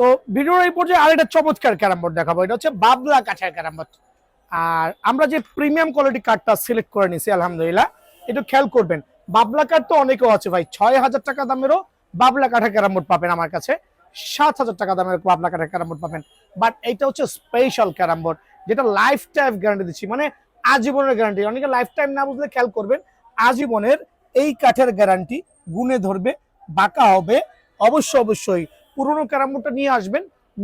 তো ভিডিওর এই পর্যায়ে আরেকটা চমৎকার ক্যারাম বোর্ড দেখাবো। এটা হচ্ছে বাবলা কাঠের ক্যারাম বোর্ড। আর আমরা যে প্রিমিয়াম কোয়ালিটি কাঠটা সিলেক্ট করে নিছি আলহামদুলিল্লাহ, একটু খেয়াল করবেন। বাবলা কাঠ তো অনেকেও আছে ভাই, ৬,০০০ টাকা দামেরও বাবলা কাঠের ক্যারাম বোর্ড পাবেন আমার কাছে, ৭,০০০ টাকা দামের বাবলা কাঠের ক্যারাম বোর্ড পাবেন। বাট এইটা হচ্ছে স্পেশাল ক্যারাম বোর্ড, যেটা লাইফ টাইম গ্যারান্টি দিচ্ছি, মানে আজীবনের গ্যারান্টি। অনেকে লাইফ টাইম না বুঝলে খেয়াল করবেন, আজীবনের এই কাঠের গ্যারান্টি। গুনে ধরবে, বাঁকা হবে, অবশ্যই পুরোনো ক্যারাম বোর্ডটা নিয়ে আসবেন,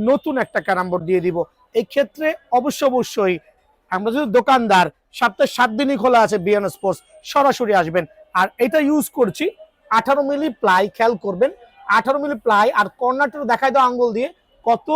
নতুন একটা ক্যারাম বোর্ড দিয়ে দিব। এই ক্ষেত্রে অবশ্যই আমরা যদি দোকানদার, সপ্তাহে 7 দিনই খোলা আছে বিএন স্পোর্টস, সরাসরি আসবেন। আর এটা ইউজ করছি 18 মিলি প্লাই, খেয়াল করবেন 18 মিলি প্লাই। আর কর্নারটা দেখাই দাও আঙ্গুল দিয়ে, কত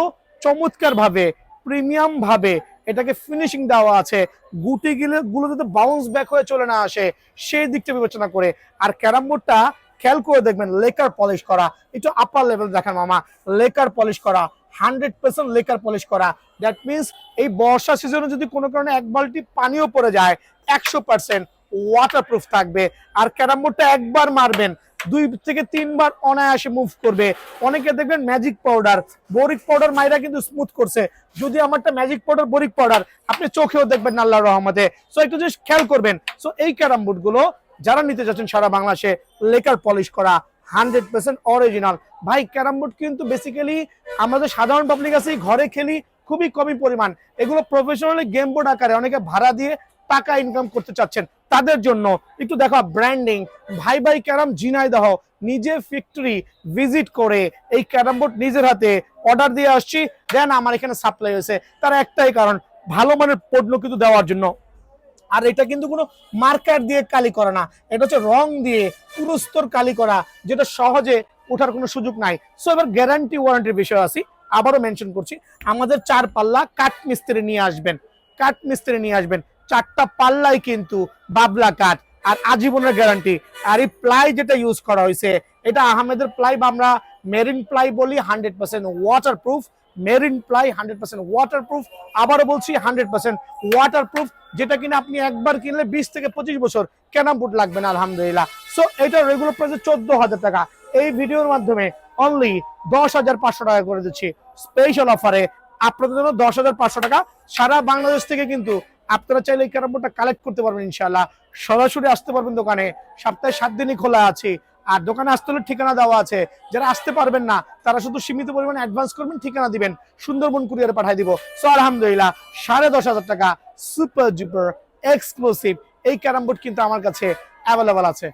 চমৎকার ভাবে প্রিমিয়াম ভাবে এটাকে ফিনিশিং দেওয়া আছে। গুটি গুলো যাতে বাউন্স ব্যাক হয়ে চলে না আসে সেই দিকটা বিবেচনা করে। আর ক্যারাম বোর্ডটা খেয়াল করে দেখবেন লেকার পলিশ করা, একটু আপার লেভেল দেখেন মামা, লেকার পলিশ করা, 100% লেকার পলিশ করা। দ্যাট মিনস এই বর্ষা সিজনে যদি কোনো কারণে এক বালতি পানিও পড়ে যায় 100% ওয়াটারপ্রুফ থাকবে। আর ক্যারাম বোর্ডটা একবার মারবেন 2 থেকে 3 বার অনায়াসে মুভ করবে। অনেকে দেখবেন ম্যাজিক পাউডার, বোরিক পাউডার মাইরা কিন্তু স্মুথ করছে। যদি আমারটা ম্যাজিক পাউডার, বোরিক পাউডার, আপনি চোখেও দেখবেন না আল্লাহর রহমতে। সো একটু জাস্ট খেয়াল করবেন। সো এই ক্যারাম বোর্ড গুলো যারা নিতে যাচ্ছেন সারা বাংলাদেশে, লেকার পলিশ করা, 100% অরিজিনাল। ভাই ক্যারাম বোর্ড কিন্তু বেসিক্যালি আমাদের সাধারণ পাবলিক আছে ঘরে খেলি খুবই কমই পরিমাণ। এগুলো প্রফেশনালি গেম বোর্ড আকারে অনেকে ভাড়া দিয়ে টাকা ইনকাম করতে চাচ্ছেন, তাদের জন্য একটু দেখো ব্র্যান্ডিং। ভাই ক্যারাম ঝিনাইদহ নিজে ফ্যাক্টরি ভিজিট করে এই ক্যারাম বোর্ড নিজের হাতে অর্ডার দিয়ে আসছি, দেন আমার এখানে সাপ্লাই হয়েছে। তার একটাই কারণ, ভালো মানের পণ্য কিন্তু দেওয়ার জন্য। আর এটা কিন্তু কোনো মার্কার দিয়ে কালি করা না, এটা হচ্ছে রং দিয়ে পুরস্তর কালি করা, যেটা সহজে ওঠার কোনো সুযোগ নাই। সো এবার গ্যারান্টি ওয়ারেন্টির বিষয় আছে, আবারও মেনশন করছি, আমাদের 4 পাল্লা কাঠ মিস্ত্রি নিয়ে আসবেন, কাঠ মিস্ত্রি নিয়ে আসবেন। 4টা পাল্লাই কিন্তু বাবলা কাঠ, আর আজীবনের গ্যারান্টি। আর এই প্লাই যেটা ইউজ করা হয়েছে, এটা আহমেদের প্লাই বা আমরা মেরিন প্লাই বলি, 100% ওয়াটারপ্রুফ। Marine ply 100% waterproof. আবারও বলছি 100% ওয়াটারপ্রুফ, যেটা কিনা আপনি একবার কিনলে 20 থেকে 25 বছর ক্যারাম বোর্ড লাগবে না আলহামদুলিল্লাহ। সো এটা রেগুলার প্রাইস 14,000 টাকা, এই ভিডিওর মাধ্যমে অনলি 10,500 টাকা করে দিচ্ছি স্পেশাল অফারে আপনাদের জন্য। 10,500 টাকা সারা বাংলাদেশ থেকে কিন্তু আপনারা চাইলে এই ক্যারাম বোর্ডটা কালেক্ট করতে পারবেন ইনশাআল্লাহ। সরাসরি আসতে পারবেন দোকানে, সপ্তাহে 7 দিনই খোলা আছে। আর দোকানে আসতে হলে ঠিকানা দেওয়া আছে, যারা আসতে পারবেন না তারা শুধু সীমিত পরিমাণে অ্যাডভান্স করবেন, ঠিকানা দিবেন, সুন্দরবন কুরিয়ারে পাঠিয়ে দিব। সো আলহামদুলিল্লাহ 10,500 টাকা সুপার ডুপার এক্সক্লুসিভ এই ক্যারাম বোর্ড কিন্তু আমার কাছে অ্যাভেলেবল আছে।